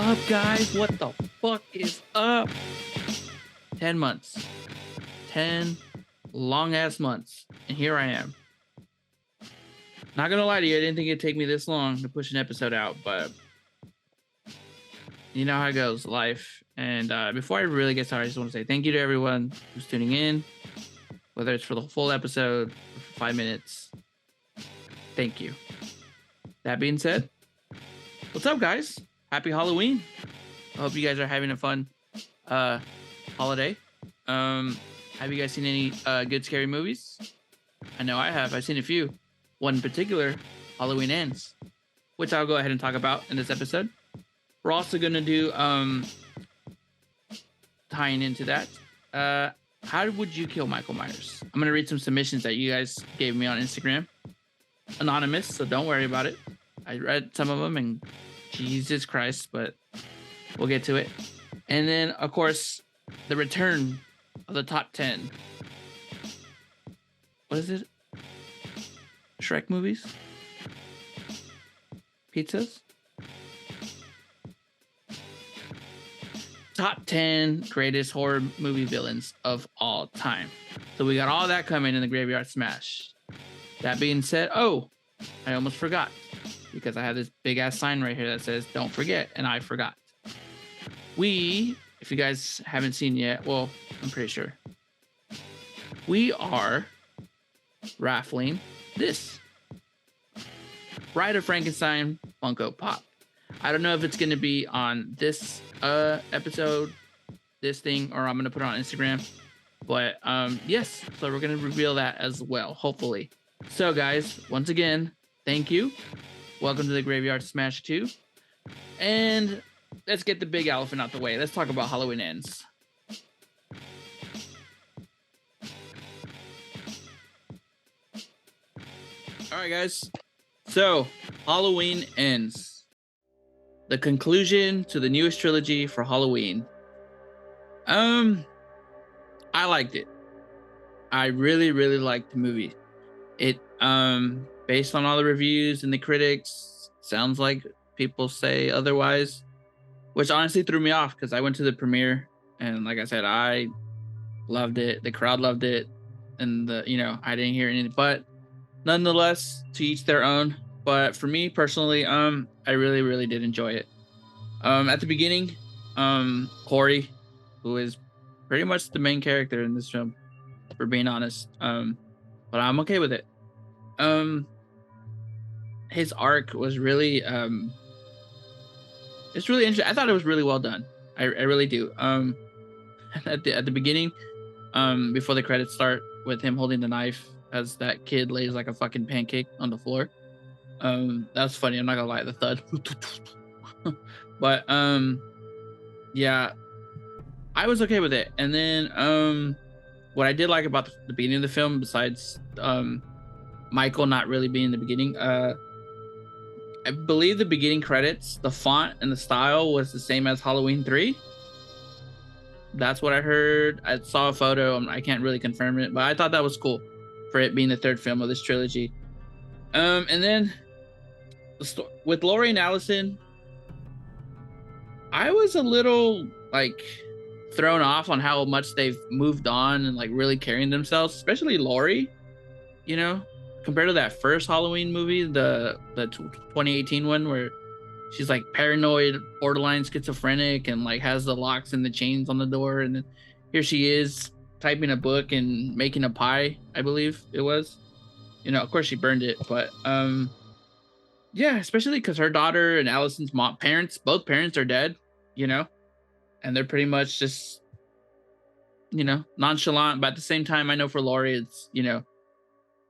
up, guys? What the fuck is up? 10 months. 10 long ass months. And here I am. Not gonna lie to you, I didn't think it'd take me this long to push an episode out, but you know how it goes, life. And before I really get started, I just want to say thank you to everyone who's tuning in, whether it's for the full episode or for 5 minutes. Thank you. That being said, what's up, guys? Happy Halloween. I hope you guys are having a fun holiday. Have you guys seen any good scary movies? I know I have. I've seen a few. One in particular, Halloween Ends, which I'll go ahead and talk about in this episode. We're also going to do, tying into that, how would you kill Michael Myers? I'm going to read some submissions that you guys gave me on Instagram. Anonymous, so don't worry about it. I read some of them and Jesus Christ, but we'll get to it. And then, of course, the return of the top 10. What is it? Shrek movies? Pizzas? Top 10 greatest horror movie villains of all time. So we got all that coming in the Graveyard Smash. That being said, I almost forgot because I have this big ass sign right here that says don't forget, and I forgot. If you guys haven't seen yet, well, I'm pretty sure. We are raffling this Bride of Frankenstein Funko Pop. I don't know if it's going to be on this episode, this thing, or I'm going to put it on Instagram. But yes, so we're going to reveal that as well, hopefully. So guys, once again, thank you. Welcome to the Graveyard Smash 2. And let's get the big elephant out the way. Let's talk about Halloween Ends. All right, guys. So, Halloween Ends. The conclusion to the newest trilogy for Halloween. I liked it. I really, really liked the movie. It, based on all the reviews and the critics, sounds like people say otherwise, which honestly threw me off because I went to the premiere and, like I said, I loved it. The crowd loved it, and I didn't hear anything. But nonetheless, to each their own. But for me personally, I really, really did enjoy it. At the beginning, Corey, who is pretty much the main character in this film, for being honest, but I'm okay with it. His arc was really, it's really interesting. I thought it was really well done. I really do. At the beginning, before the credits start, with him holding the knife as that kid lays like a fucking pancake on the floor. That was funny. I'm not gonna lie, the thud. But yeah, I was okay with it. And then what I did like about the beginning of the film, besides Michael not really being in the beginning, I believe the beginning credits, the font and the style was the same as Halloween 3. That's what I heard. I saw a photo. I can't really confirm it, but I thought that was cool for it being the third film of this trilogy. And then with Laurie and Allison, I was a little thrown off on how much they've moved on and really carrying themselves, especially Laurie, compared to that first Halloween movie, the 2018 one, where she's paranoid, borderline schizophrenic, and has the locks and the chains on the door. And then here she is typing a book and making a pie, I believe it was. Of course she burned it, but yeah, especially because her daughter and Allison's both parents are dead, and they're pretty much just, nonchalant. But at the same time, I know for Laurie, it's,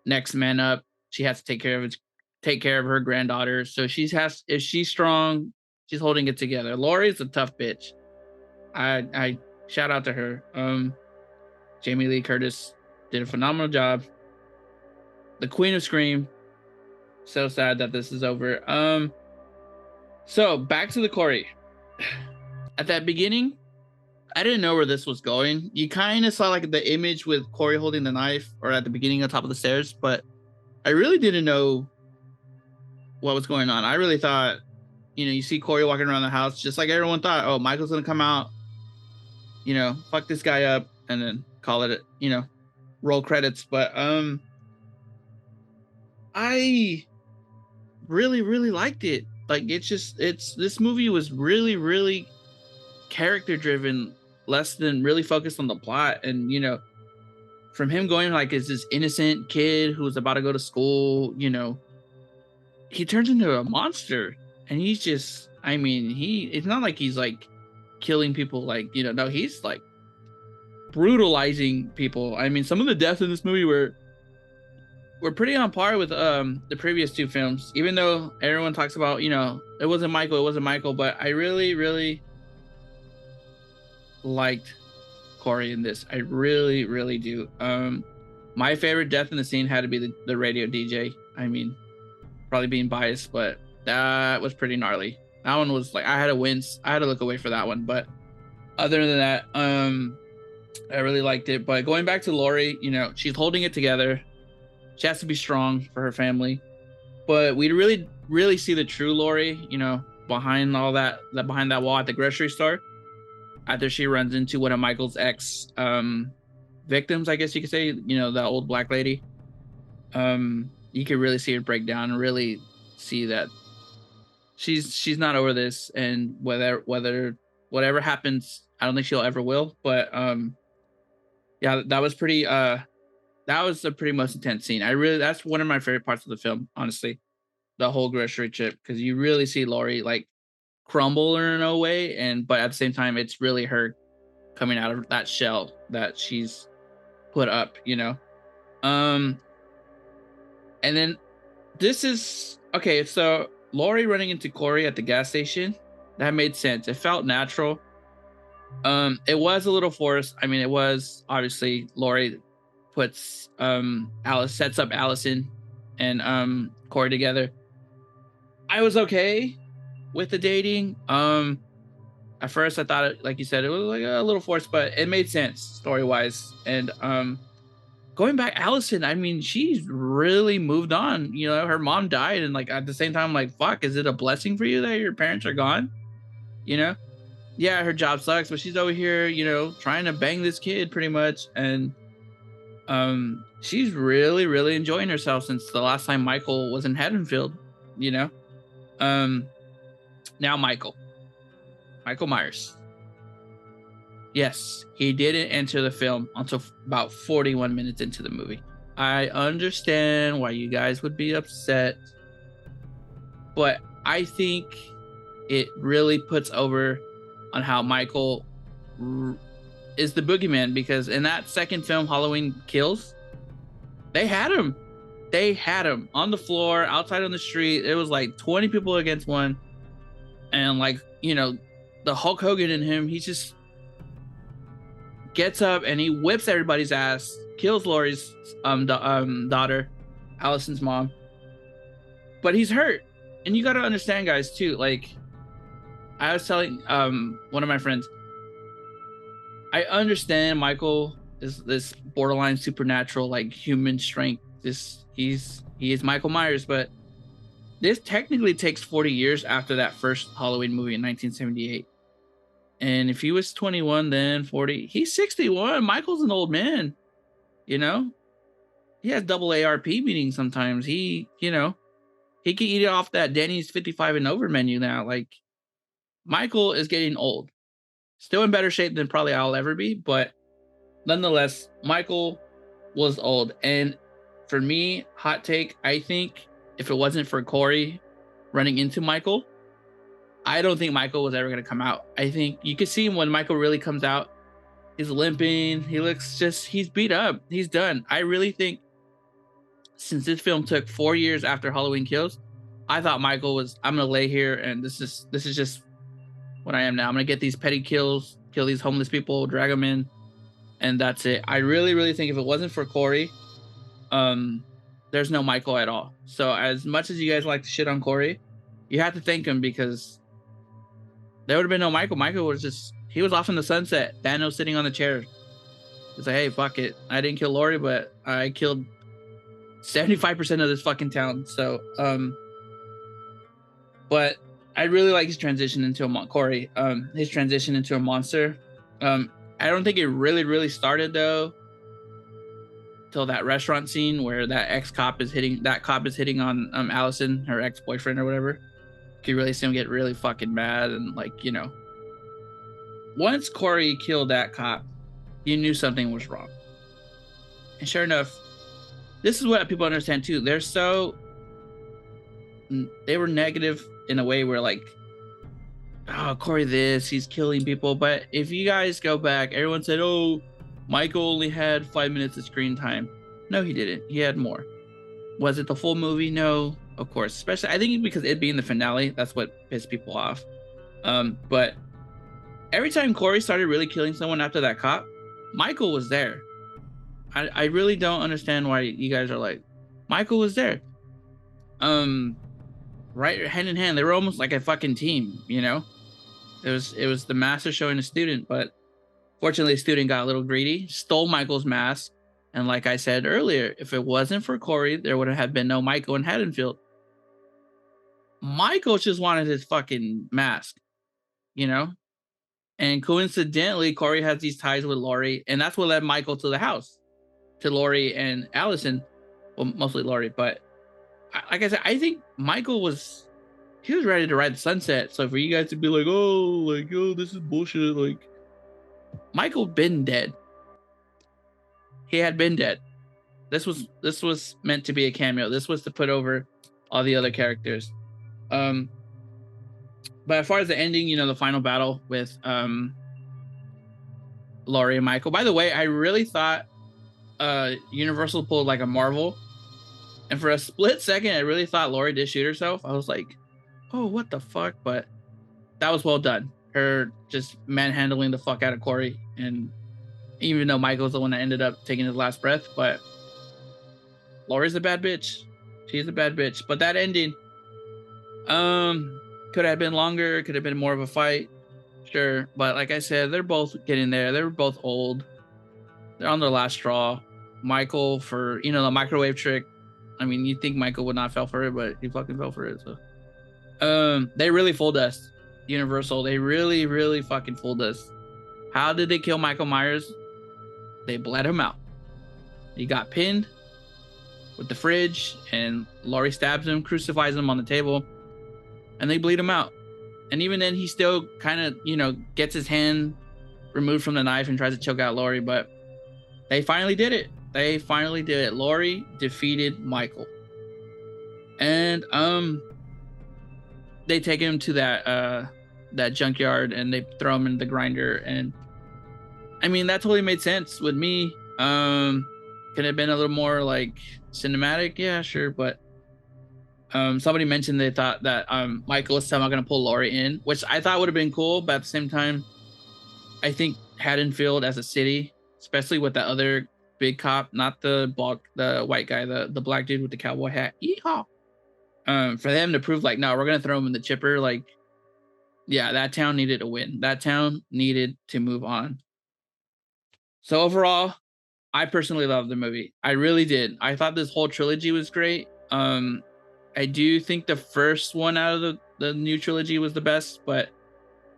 next man up. She has to take care of her granddaughter. So if she's strong, she's holding it together. Laurie's a tough bitch. I shout out to her. Jamie Lee Curtis did a phenomenal job. The Queen of Scream. So sad that this is over. So back to the Corey. At that beginning, I didn't know where this was going. You kind of saw the image with Corey holding the knife, or at the beginning on top of the stairs, but I really didn't know what was going on. I really thought you see Corey walking around the house, just like everyone thought. Oh, Michael's gonna come out, fuck this guy up, and then call it, roll credits. But I really, really liked it. Like, this movie was really, really character driven, less than really focused on the plot. And from him going like as this innocent kid who was about to go to school, he turns into a monster. And he's just, it's not like he's like killing people, like, no, he's like brutalizing people. Some of the deaths in this movie were pretty on par with the previous two films, even though everyone talks about, it wasn't Michael, but I really, really liked Corey in this. I really, really do. My favorite death in the scene had to be the radio DJ. Probably being biased, but that was pretty gnarly. That one was like, I had to wince. I had to look away for that one. But other than that, I really liked it. But going back to Laurie, she's holding it together. She has to be strong for her family. But we really, really see the true Laurie, behind all that behind that wall at the grocery store. After she runs into one of Michael's ex victims, I guess you could say, the old black lady. You could really see her break down and really see that she's not over this, and whatever happens, I don't think she'll ever will. But yeah, that was pretty that was the pretty most intense scene. That's one of my favorite parts of the film, honestly. The whole grocery trip, because you really see Laurie like crumble in a way, but at the same time, it's really her coming out of that shell that she's put up, and then this is okay. So Laurie running into Corey at the gas station, that made sense. It felt natural. It was a little forced. It was obviously Laurie sets up Allison and Corey together. I was okay with the dating. At first I thought it, like you said, it was like a little forced, but it made sense story wise. And going back, Allison, she's really moved on. Her mom died, and like at the same time, like, fuck, is it a blessing for you that your parents are gone? Yeah, her job sucks, but she's over here, trying to bang this kid pretty much. And she's really, really enjoying herself since the last time Michael was in Haddonfield, now Michael Myers. Yes, he didn't enter the film until about 41 minutes into the movie. I understand why you guys would be upset, but I think it really puts over on how Michael is the boogeyman, because in that second film, Halloween Kills, they had him on the floor, outside on the street. It was like 20 people against one. And like, the Hulk Hogan in him, he just gets up and he whips everybody's ass, kills Laurie's daughter, Allison's mom. But he's hurt. And you got to understand, guys, too. Like, I was telling one of my friends, I understand Michael is this borderline supernatural, like human strength. He is Michael Myers, but this technically takes 40 years after that first Halloween movie in 1978. And if he was 21, then 40, he's 61. Michael's an old man, He has double ARP meetings sometimes. He can eat it off that Denny's 55 and over menu now. Like, Michael is getting old. Still in better shape than probably I'll ever be, but nonetheless, Michael was old. And for me, hot take, I think if it wasn't for Corey running into Michael, I don't think Michael was ever going to come out. I think you can see him when Michael really comes out. He's limping. He looks he's beat up. He's done. I really think since this film took 4 years after Halloween Kills, I thought Michael was, I'm going to lay here and this is just what I am now. I'm going to get these petty kills, kill these homeless people, drag them in, and that's it. I really, really think if it wasn't for Corey, there's no Michael at all. So as much as you guys like to shit on Corey, you have to thank him, because there would have been no Michael. Michael was he was off in the sunset. Thanos sitting on the chair. It's like, hey, fuck it. I didn't kill Laurie, but I killed 75% of this fucking town. So, but I really like his transition into Corey. His transition into a monster. I don't think it really started though till that restaurant scene where that cop is hitting on Allison, her ex-boyfriend or whatever. You could really see him get really fucking mad, and like, you know, once Corey killed that cop, you knew something was wrong. And sure enough, this is what people understand too. They were negative in a way where like, oh, Corey he's killing people. But if you guys go back, everyone said, oh, Michael only had 5 minutes of screen time. No, he didn't. He had more. Was it the full movie? No, of course. Especially, I think because it being the finale, that's what pissed people off. But every time Corey started really killing someone after that cop, Michael was there. I really don't understand why you guys are like, Michael was there. Right, hand in hand, they were almost like a fucking team, you know. It was the master showing the student, but fortunately, the student got a little greedy, stole Michael's mask, and like I said earlier, if it wasn't for Corey, there would have been no Michael in Haddonfield. Michael just wanted his fucking mask, you know. And coincidentally, Corey has these ties with Laurie, and that's what led Michael to the house, to Laurie and Allison, well, mostly Laurie, but like I said, I think Michael was ready to ride the sunset. So for you guys to be like, oh, this is bullshit, like, Michael been dead. He had been dead. This was meant to be a cameo. This was to put over all the other characters. But as far as the ending, you know, the final battle with Laurie and Michael. By the way, I really thought Universal pulled like a Marvel. And for a split second, I really thought Laurie did shoot herself. I was like, oh, what the fuck? But that was well done. Her just manhandling the fuck out of Corey. And even though Michael's the one that ended up taking his last breath, but Laurie's a bad bitch. She's a bad bitch. But that ending, could have been longer. Could have been more of a fight. Sure. But like I said, they're both getting there. They were both old. They're on their last straw. Michael for, you know, the microwave trick. I mean, you'd think Michael would not fall for it, but he fucking fell for it. So, they really fooled us, Universal. They really fucking fooled us. How did they kill Michael Myers? They bled him out. He got pinned with the fridge, and Laurie stabs him, crucifies him on the table, and they bleed him out. And even then, he still kind of, you know, gets his hand removed from the knife and tries to choke out Laurie, but they finally did it. They finally did it. Laurie defeated Michael. And they take him to that junkyard and they throw him in the grinder. And I mean, that totally made sense with me. Could have been a little more like cinematic, yeah, sure. But somebody mentioned they thought that Michael was somehow gonna pull Laurie in, which I thought would have been cool, but at the same time, I think Haddonfield as a city, especially with that other big cop, not the white guy, the black dude with the cowboy hat. Yeehaw! For them to prove like, no, we're gonna throw him in the chipper. Like, yeah, that town needed a win. That town needed to move on. So overall, I personally loved the movie. I really did. I thought this whole trilogy was great. I do think the first one out of the new trilogy was the best, but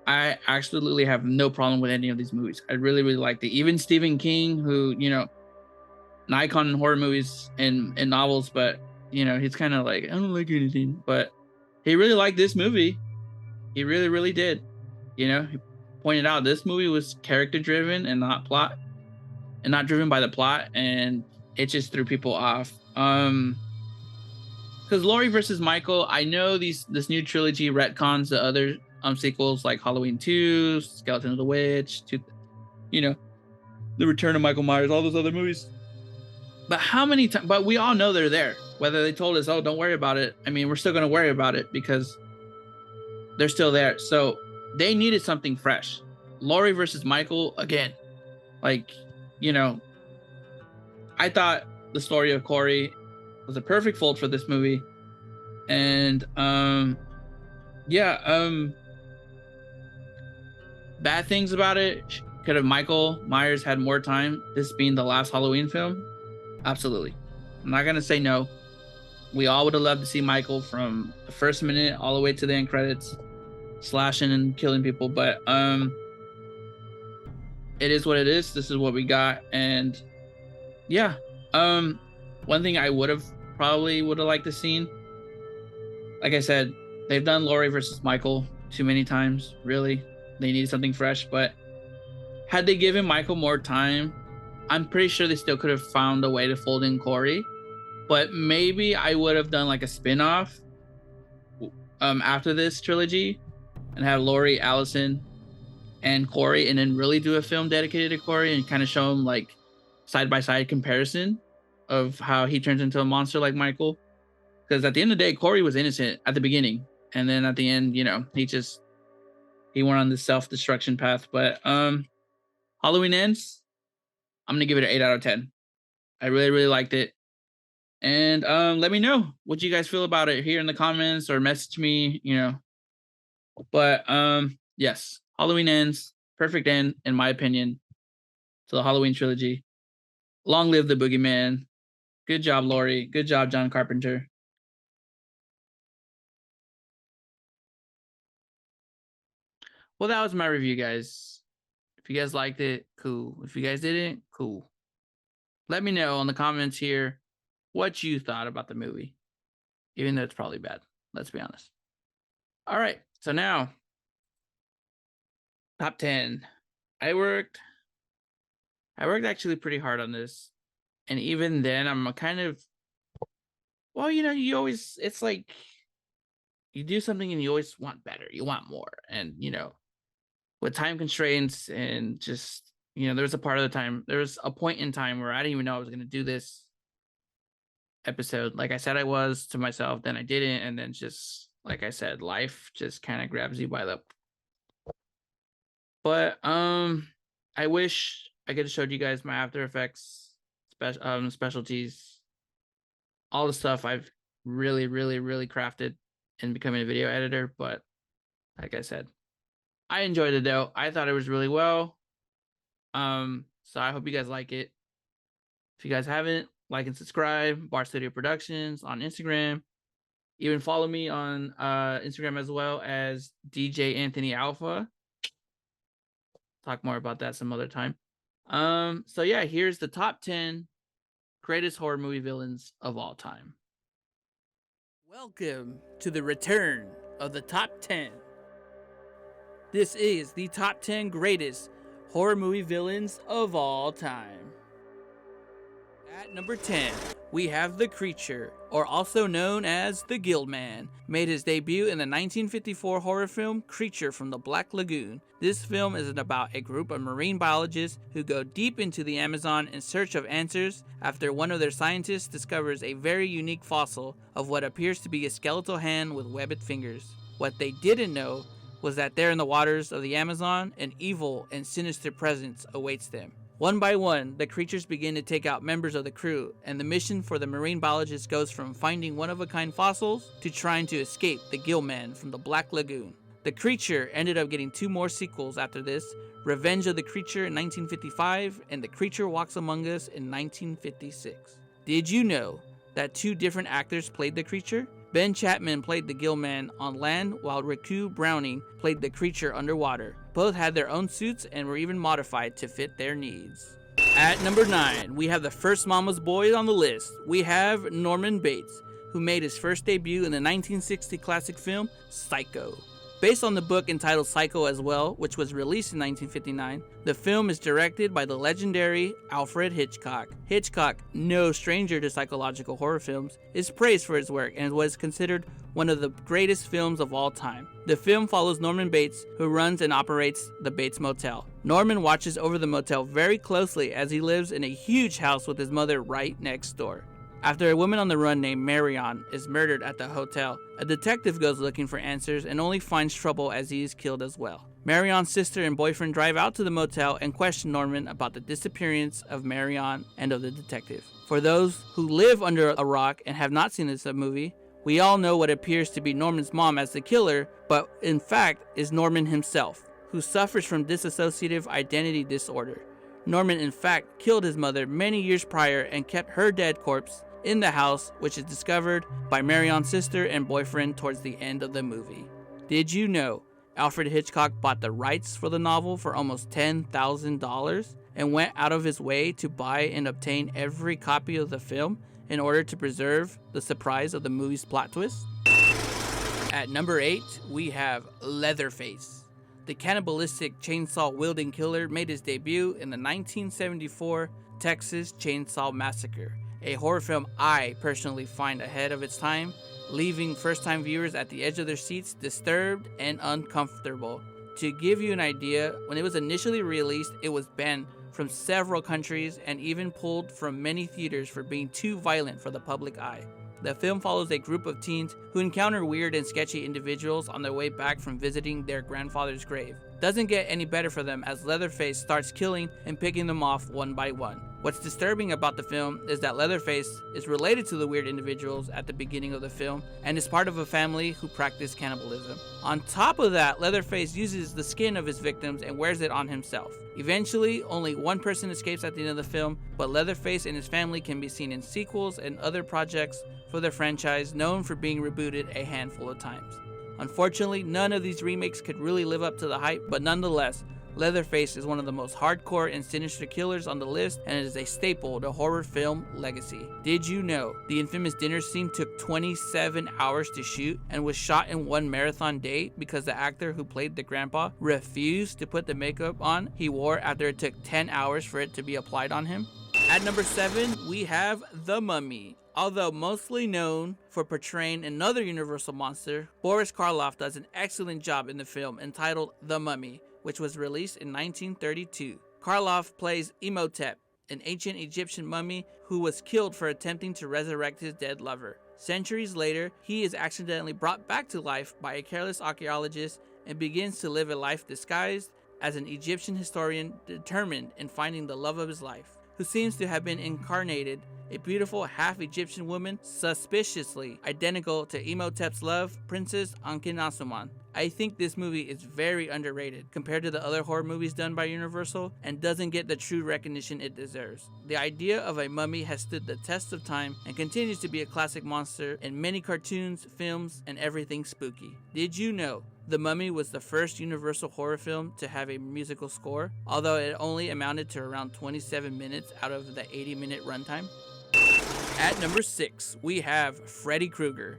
I absolutely have no problem with any of these movies. I really liked it. Even Stephen King, who, you know, an icon in horror movies and novels, but, you know, he's kind of like, I don't like anything. But he really liked this movie. He really did. You know, he pointed out this movie was character driven and not plot, and not driven by the plot, and it just threw people off. Because Laurie versus Michael, I know this new trilogy retcons the other sequels like Halloween 2, Skeleton of the Witch, you know, The Return of Michael Myers, all those other movies. But how many times? But we all know they're there. Whether they told us, oh, don't worry about it. I mean, we're still going to worry about it because they're still there. So they needed something fresh. Laurie versus Michael, again, like, you know, I thought the story of Corey was a perfect fold for this movie. And bad things about it, could have Michael Myers had more time, this being the last Halloween film? Absolutely. I'm not gonna say no. We all would have loved to see Michael from the first minute all the way to the end credits. slashing and killing people, but it is what it is. This is what we got, and yeah. One thing I would have liked to seen, like I said, they've done Laurie versus Michael too many times. Really, they need something fresh. But had they given Michael more time, I'm pretty sure they still could have found a way to fold in Corey. But maybe I would have done like a spin-off after this trilogy and have Laurie, Allison, and Corey, and then really do a film dedicated to Corey and kind of show him like side-by-side comparison of how he turns into a monster like Michael. Because at the end of the day, Corey was innocent at the beginning, and then at the end, you know, he went on this self-destruction path. But Halloween Ends, I'm gonna give it an 8 out of 10. I really, really liked it. And let me know what you guys feel about it here in the comments or message me, you know. But yes, Halloween Ends, perfect end, in my opinion, to the Halloween trilogy. Long live the Boogeyman. Good job, Laurie. Good job, John Carpenter. Well, that was my review, guys. If you guys liked it, cool. If you guys didn't, cool. Let me know in the comments here what you thought about the movie. Even though it's probably bad. Let's be honest. All right. So now, top 10. I worked actually pretty hard on this. And even then, I'm kind of, well, you know, it's like you do something and you always want better. You want more. And, you know, with time constraints and just, you know, there was a point in time where I didn't even know I was going to do this episode. Like I said, I was to myself, then I didn't. And then just, like I said, life just kind of grabs you by the, but, I wish I could have showed you guys my After Effects specialties, all the stuff I've really, really, really crafted in becoming a video editor. But like I said, I enjoyed it though. I thought it was really well. So I hope you guys like it. If you guys haven't, like and subscribe. Bar Studio Productions on Instagram. Even follow me on Instagram as well as DJ Anthony Alpha. Talk more about that some other time. So yeah, here's the top 10 greatest horror movie villains of all time. Welcome to the return of the top 10. This is the top 10 greatest horror movie villains of all time. At number 10, we have The Creature, or also known as the Guildman, made his debut in the 1954 horror film Creature from the Black Lagoon. This film is about a group of marine biologists who go deep into the Amazon in search of answers after one of their scientists discovers a very unique fossil of what appears to be a skeletal hand with webbed fingers. What they didn't know was that there in the waters of the Amazon, an evil and sinister presence awaits them. One by one, the creatures begin to take out members of the crew, and the mission for the marine biologist goes from finding one-of-a-kind fossils to trying to escape the Guildman from the Black Lagoon. The Creature ended up getting 2 more sequels after this, Revenge of the Creature in 1955 and The Creature Walks Among Us in 1956. Did you know that 2 different actors played the Creature? Ben Chapman played the Guildman on land, while Riku Browning played the Creature underwater. Both had their own suits and were even modified to fit their needs. At number 9, we have the first Mama's Boy on the list. We have Norman Bates, who made his first debut in the 1960 classic film Psycho. Based on the book entitled Psycho as well, which was released in 1959, the film is directed by the legendary Alfred Hitchcock. Hitchcock, no stranger to psychological horror films, is praised for his work and was considered one of the greatest films of all time. The film follows Norman Bates, who runs and operates the Bates Motel. Norman watches over the motel very closely as he lives in a huge house with his mother right next door. After a woman on the run named Marion is murdered at the hotel, a detective goes looking for answers and only finds trouble as he is killed as well. Marion's sister and boyfriend drive out to the motel and question Norman about the disappearance of Marion and of the detective. For those who live under a rock and have not seen this movie, we all know what appears to be Norman's mom as the killer, but in fact is Norman himself, who suffers from dissociative identity disorder. Norman in fact killed his mother many years prior and kept her dead corpse in the house, which is discovered by Marion's sister and boyfriend towards the end of the movie. Did you know Alfred Hitchcock bought the rights for the novel for almost $10,000 and went out of his way to buy and obtain every copy of the film in order to preserve the surprise of the movie's plot twist. At number 8, we have Leatherface. The cannibalistic chainsaw-wielding killer made his debut in the 1974 Texas Chainsaw Massacre, a horror film I personally find ahead of its time, leaving first-time viewers at the edge of their seats disturbed and uncomfortable. To give you an idea, when it was initially released, it was banned from several countries and even pulled from many theaters for being too violent for the public eye. The film follows a group of teens who encounter weird and sketchy individuals on their way back from visiting their grandfather's grave. Doesn't get any better for them as Leatherface starts killing and picking them off one by one. What's disturbing about the film is that Leatherface is related to the weird individuals at the beginning of the film and is part of a family who practice cannibalism. On top of that, Leatherface uses the skin of his victims and wears it on himself. Eventually, only one person escapes at the end of the film, but Leatherface and his family can be seen in sequels and other projects for the franchise, known for being rebooted a handful of times. Unfortunately, none of these remakes could really live up to the hype, but nonetheless, Leatherface is one of the most hardcore and sinister killers on the list and is a staple to horror film legacy. Did you know the infamous dinner scene took 27 hours to shoot and was shot in one marathon day because the actor who played the grandpa refused to put the makeup on he wore after it took 10 hours for it to be applied on him? At number 7, we have The Mummy. Although mostly known for portraying another Universal monster, Boris Karloff does an excellent job in the film entitled The Mummy, which was released in 1932. Karloff plays Imhotep, an ancient Egyptian mummy who was killed for attempting to resurrect his dead lover. Centuries later, he is accidentally brought back to life by a careless archaeologist and begins to live a life disguised as an Egyptian historian determined in finding the love of his life, who seems to have been incarnated a beautiful half-Egyptian woman suspiciously identical to Imhotep's love, Princess Ankhenaten. I think this movie is very underrated compared to the other horror movies done by Universal and doesn't get the true recognition it deserves. The idea of a mummy has stood the test of time and continues to be a classic monster in many cartoons, films, and everything spooky. Did you know The Mummy was the first Universal horror film to have a musical score, although it only amounted to around 27 minutes out of the 80-minute runtime? At number 6, we have Freddy Krueger.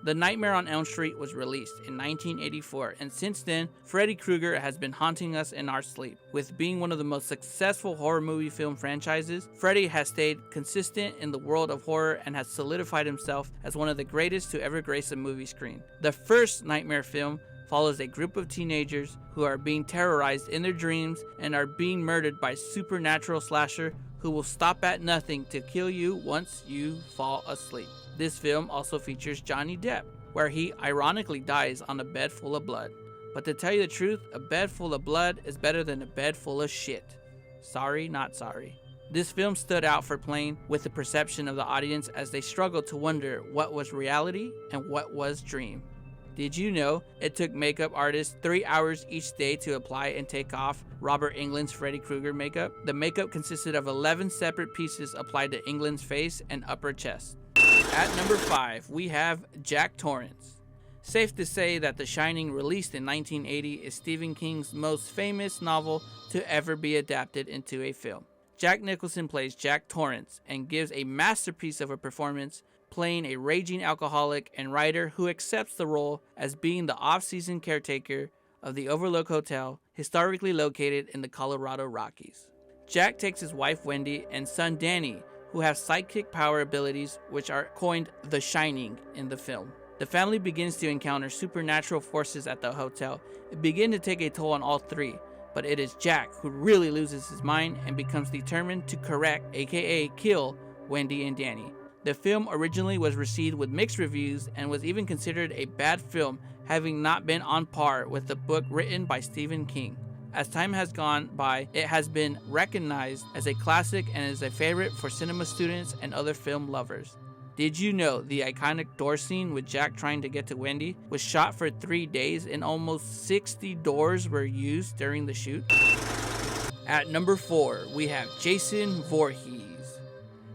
The Nightmare on Elm Street was released in 1984, and since then, Freddy Krueger has been haunting us in our sleep. With being one of the most successful horror movie film franchises, Freddy has stayed consistent in the world of horror and has solidified himself as one of the greatest to ever grace a movie screen. The first Nightmare film follows a group of teenagers who are being terrorized in their dreams and are being murdered by a supernatural slasher who will stop at nothing to kill you once you fall asleep. This film also features Johnny Depp, where he ironically dies on a bed full of blood. But to tell you the truth, a bed full of blood is better than a bed full of shit. Sorry, not sorry. This film stood out for playing with the perception of the audience as they struggled to wonder what was reality and what was dream. Did you know it took makeup artists 3 hours each day to apply and take off Robert Englund's Freddy Krueger makeup? The makeup consisted of 11 separate pieces applied to Englund's face and upper chest. At number 5, we have Jack Torrance. Safe to say that The Shining, released in 1980, is Stephen King's most famous novel to ever be adapted into a film. Jack Nicholson plays Jack Torrance and gives a masterpiece of a performance, playing a raging alcoholic and writer who accepts the role as being the off-season caretaker of the Overlook Hotel, historically located in the Colorado Rockies. Jack takes his wife Wendy and son Danny, who have psychic power abilities which are coined The Shining in the film. The family begins to encounter supernatural forces at the hotel. It begins to take a toll on all three, but it is Jack who really loses his mind and becomes determined to correct, aka kill, Wendy and Danny. The film originally was received with mixed reviews and was even considered a bad film, having not been on par with the book written by Stephen King. As time has gone by, it has been recognized as a classic and is a favorite for cinema students and other film lovers. Did you know the iconic door scene with Jack trying to get to Wendy was shot for 3 days and almost 60 doors were used during the shoot? At number 4, we have Jason Voorhees.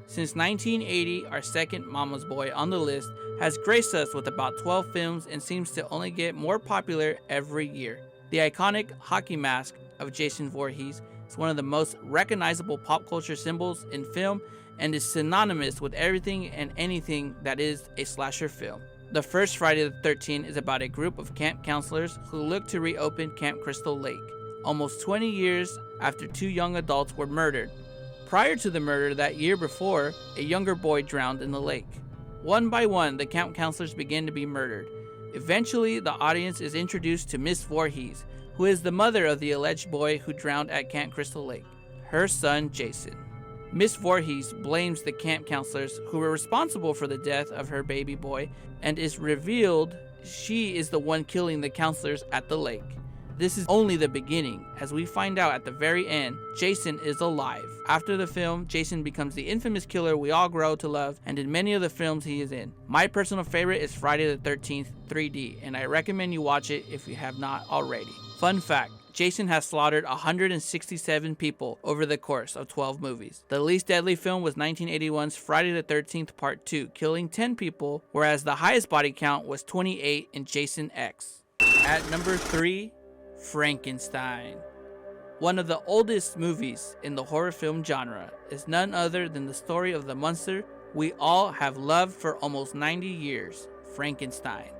Since 1980, our second Mama's Boy on the list has graced us with about 12 films and seems to only get more popular every year. The iconic hockey mask of Jason Voorhees is one of the most recognizable pop culture symbols in film and is synonymous with everything and anything that is a slasher film. The first Friday the 13th is about a group of camp counselors who look to reopen Camp Crystal Lake, almost 20 years after 2 young adults were murdered. Prior to the murder that year before, a younger boy drowned in the lake. One by one, the camp counselors begin to be murdered. Eventually, the audience is introduced to Miss Voorhees, who is the mother of the alleged boy who drowned at Camp Crystal Lake, her son Jason. Miss Voorhees blames the camp counselors who were responsible for the death of her baby boy, and is revealed she is the one killing the counselors at the lake. This is only the beginning, as we find out at the very end, Jason is alive. After the film, Jason becomes the infamous killer we all grow to love, and in many of the films he is in. My personal favorite is Friday the 13th 3D, and I recommend you watch it if you have not already. Fun fact, Jason has slaughtered 167 people over the course of 12 movies. The least deadly film was 1981's Friday the 13th Part 2, killing 10 people, whereas the highest body count was 28 in Jason X. At number 3, Frankenstein. One of the oldest movies in the horror film genre is none other than the story of the monster we all have loved for almost 90 years, Frankenstein.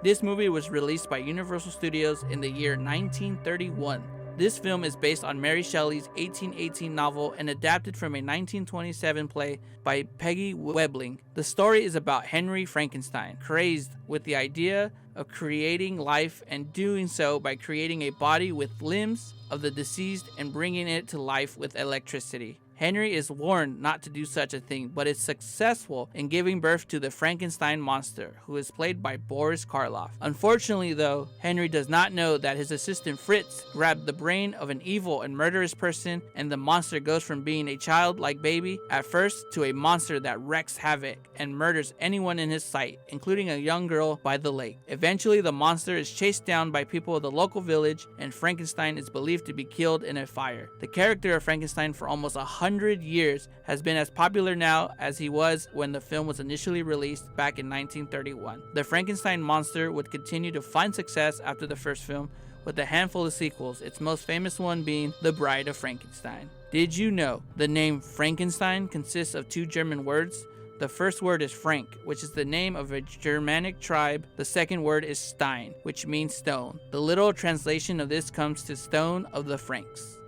This movie was released by Universal Studios in the year 1931. This film is based on Mary Shelley's 1818 novel and adapted from a 1927 play by Peggy Webling. The story is about Henry Frankenstein, crazed with the idea of creating life and doing so by creating a body with limbs of the deceased and bringing it to life with electricity. Henry is warned not to do such a thing, but is successful in giving birth to the Frankenstein monster, who is played by Boris Karloff. Unfortunately though, Henry does not know that his assistant Fritz grabbed the brain of an evil and murderous person, and the monster goes from being a childlike baby at first to a monster that wreaks havoc and murders anyone in his sight, including a young girl by the lake. Eventually, the monster is chased down by people of the local village, and Frankenstein is believed to be killed in a fire. The character of Frankenstein for almost 100 years has been as popular now as he was when the film was initially released back in 1931. The Frankenstein monster would continue to find success after the first film, with a handful of sequels, its most famous one being The Bride of Frankenstein. Did you know the name Frankenstein consists of 2 German words? The first word is Frank, which is the name of a Germanic tribe. The second word is Stein, which means stone. The literal translation of this comes to Stone of the Franks.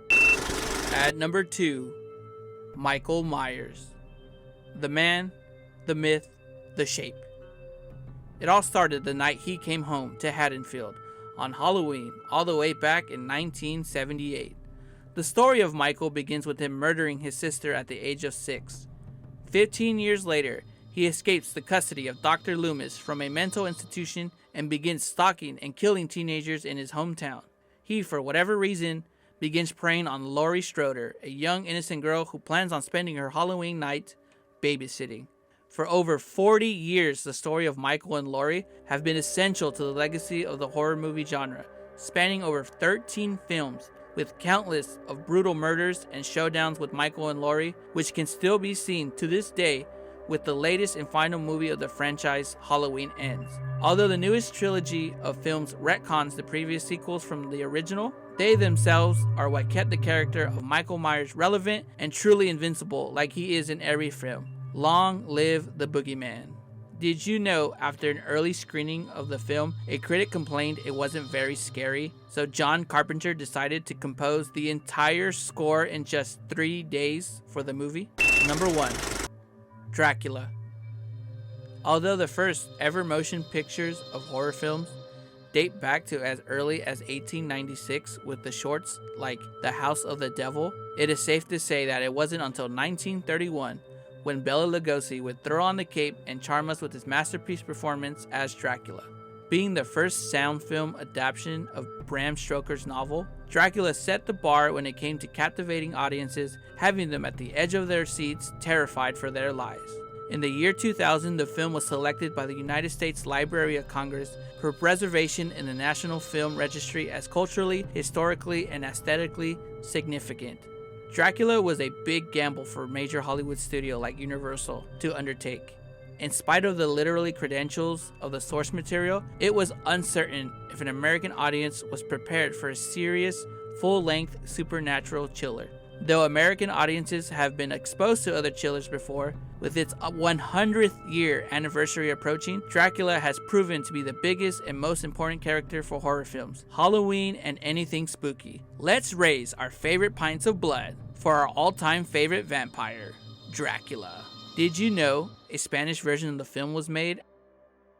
At number 2, Michael Myers. The man, the myth, the shape. It all started the night he came home to Haddonfield on Halloween, all the way back in 1978. The story of Michael begins with him murdering his sister at the age of 6. 15 years later, he escapes the custody of Dr. Loomis from a mental institution and begins stalking and killing teenagers in his hometown. He, for whatever reason, begins preying on Laurie Strode, a young innocent girl who plans on spending her Halloween night babysitting. For over 40 years, the story of Michael and Laurie have been essential to the legacy of the horror movie genre, spanning over 13 films, with countless of brutal murders and showdowns with Michael and Laurie, which can still be seen to this day with the latest and final movie of the franchise, Halloween Ends. Although the newest trilogy of films retcons the previous sequels from the original, they themselves are what kept the character of Michael Myers relevant and truly invincible like he is in every film. Long live the Boogeyman. Did you know after an early screening of the film, a critic complained it wasn't very scary? So John Carpenter decided to compose the entire score in just 3 days for the movie? Number 1, Dracula. Although the first ever motion pictures of horror films date back to as early as 1896 with the shorts like The House of the Devil, it is safe to say that it wasn't until 1931 when Bela Lugosi would throw on the cape and charm us with his masterpiece performance as Dracula. Being the first sound film adaptation of Bram Stoker's novel, Dracula set the bar when it came to captivating audiences, having them at the edge of their seats, terrified for their lives. In the year 2000, the film was selected by the United States Library of Congress for preservation in the National Film Registry as culturally, historically, and aesthetically significant. Dracula was a big gamble for a major Hollywood studio like Universal to undertake. In spite of the literally credentials of the source material, it was uncertain if an American audience was prepared for a serious, full-length supernatural chiller. Though American audiences have been exposed to other chillers before, with its 100th year anniversary approaching, Dracula has proven to be the biggest and most important character for horror films, Halloween, and anything spooky. Let's raise our favorite pints of blood for our all-time favorite vampire, Dracula. Did you know a Spanish version of the film was made?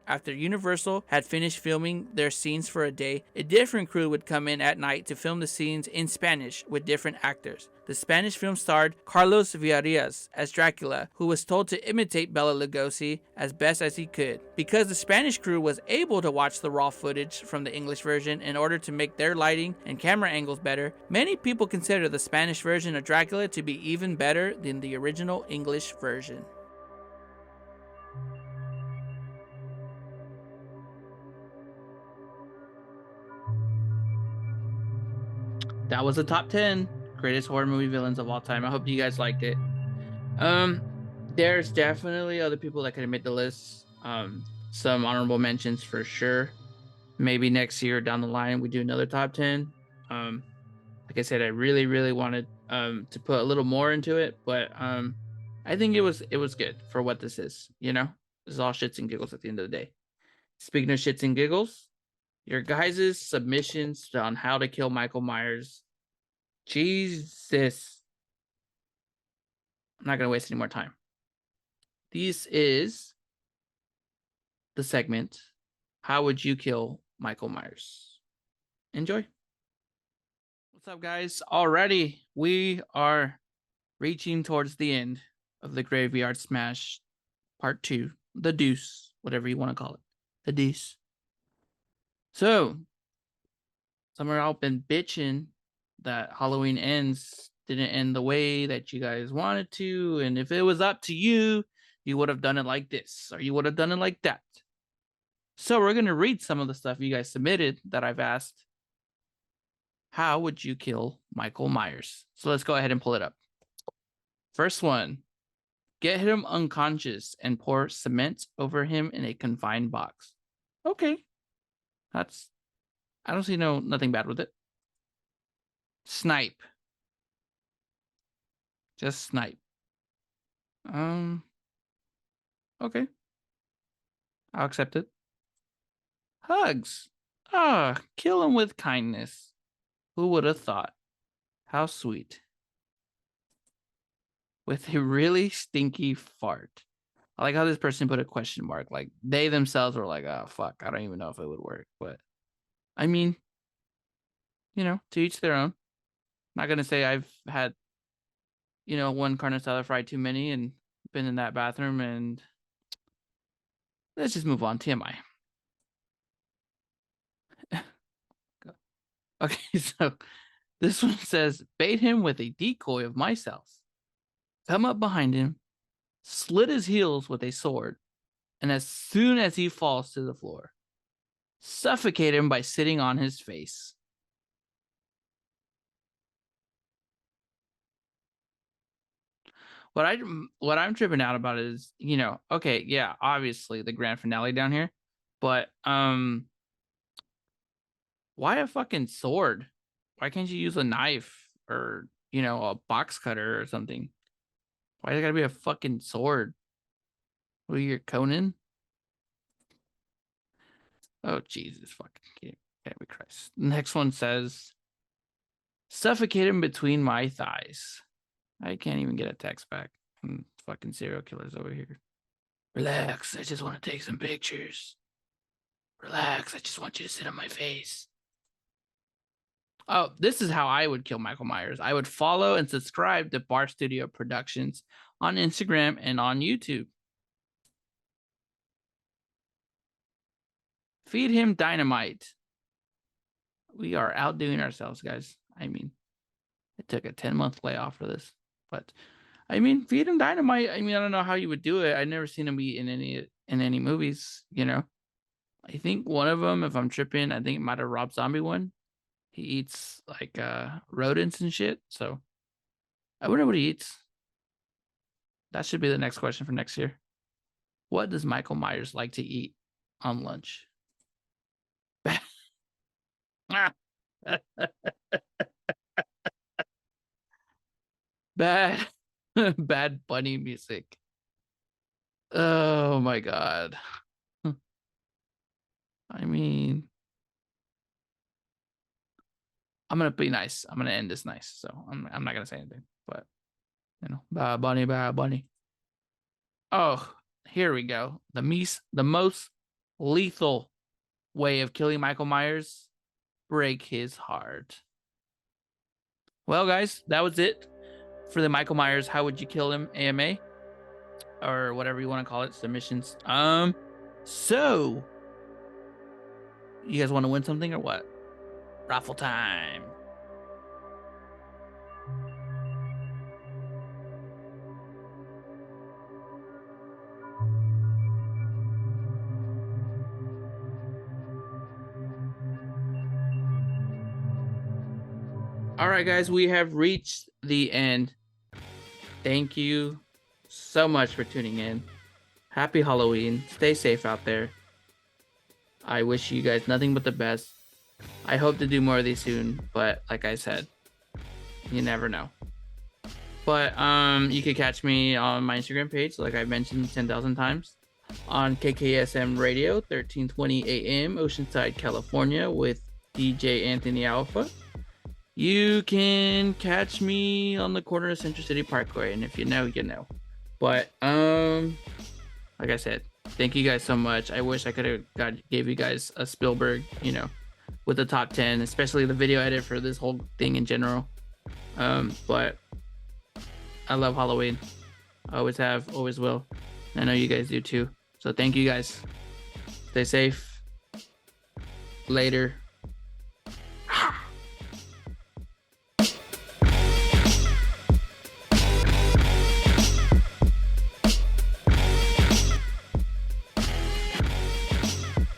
After Universal had finished filming their scenes for a day, a different crew would come in at night to film the scenes in Spanish with different actors. The Spanish film starred Carlos Villarreal as Dracula, who was told to imitate Bela Lugosi as best as he could. Because the Spanish crew was able to watch the raw footage from the English version in order to make their lighting and camera angles better, many people consider the Spanish version of Dracula to be even better than the original English version. That was the top 10 greatest horror movie villains of all time. I hope you guys liked it. There's definitely other people that could have made the list. Some honorable mentions for sure. Maybe next year down the line we do another top 10. Like I said, I really wanted to put a little more into it, but I think it was good for what this is. You know, this is all shits and giggles at the end of the day. Speaking of shits and giggles, your guys' submissions on how to kill Michael Myers. Jesus. I'm not going to waste any more time. This is the segment, How Would You Kill Michael Myers? Enjoy. What's up, guys? Already, we are reaching towards the end of the Graveyard Smash Part 2. The Deuce, whatever you want to call it. The Deuce. So, some of y'all been bitching that Halloween Ends didn't end the way that you guys wanted to, and if it was up to you, you would have done it like this, or you would have done it like that. So we're going to read some of the stuff you guys submitted that I've asked. How would you kill Michael Myers? So let's go ahead and pull it up. First one. Get him unconscious and pour cement over him in a confined box. Okay. I don't see nothing bad with it. Snipe. Just snipe. Okay. I'll accept it. Hugs. Kill him with kindness. Who would have thought? How sweet. With a really stinky fart. I like how this person put a question mark. Like, they themselves were like, oh, fuck, I don't even know if it would work. But, I mean, you know, to each their own. Not going to say I've had, you know, one carne asada fried too many and been in that bathroom, and let's just move on. TMI. Okay, so this one says, bait him with a decoy of my cells. Come up behind him, slit his heels with a sword, and as soon as he falls to the floor, suffocate him by sitting on his face. What I'm tripping out about is, you know, okay, yeah, obviously the grand finale down here, but why a fucking sword? Why can't you use a knife or, you know, a box cutter or something? Why there gotta be a fucking sword? What are you, Conan? Oh, Jesus fucking can't be Christ. Next one says, suffocate him between my thighs. I can't even get a text back. Fucking serial killers over here. Relax, I just want to take some pictures. Relax, I just want you to sit on my face. Oh, this is how I would kill Michael Myers. I would follow and subscribe to Bar Studio Productions on Instagram and on YouTube. Feed him dynamite. We are outdoing ourselves, guys. I mean, it took a 10-month layoff for this, but I mean, feed him dynamite. I mean, I don't know how you would do it. I've never seen him eat in any movies, you know. I think one of them, if I'm tripping, I think it might have Rob Zombie one. He eats like rodents and shit. So I wonder what he eats. That should be the next question for next year. What does Michael Myers like to eat on lunch? Bad, bad bunny music. Oh my god. I mean, I'm gonna be nice. I'm gonna end this nice. So I'm not gonna say anything. But bad bunny, bad bunny. Oh, here we go. The most lethal way of killing Michael Myers: break his heart. Well, guys, that was it for the Michael Myers How Would You Kill Him AMA, or whatever you want to call it, submissions. So you guys want to win something or what? Raffle time. All right, guys, we have reached the end. Thank you so much for tuning in. Happy Halloween. Stay safe out there. I wish you guys nothing but the best. I hope to do more of these soon, but like I said, you never know. But you can catch me on my Instagram page, like I mentioned 10,000 times, on KKSM Radio, 1320 AM, Oceanside, California, with DJ Anthony Alpha. You can catch me on the corner of Central City Parkway, and if you know, you know. But like I said, thank you guys so much. I wish I could have gave you guys a Spielberg, with the top 10, especially the video edit for this whole thing in general. But I love Halloween. I always have, always will. I know you guys do too. So thank you guys. Stay safe. Later.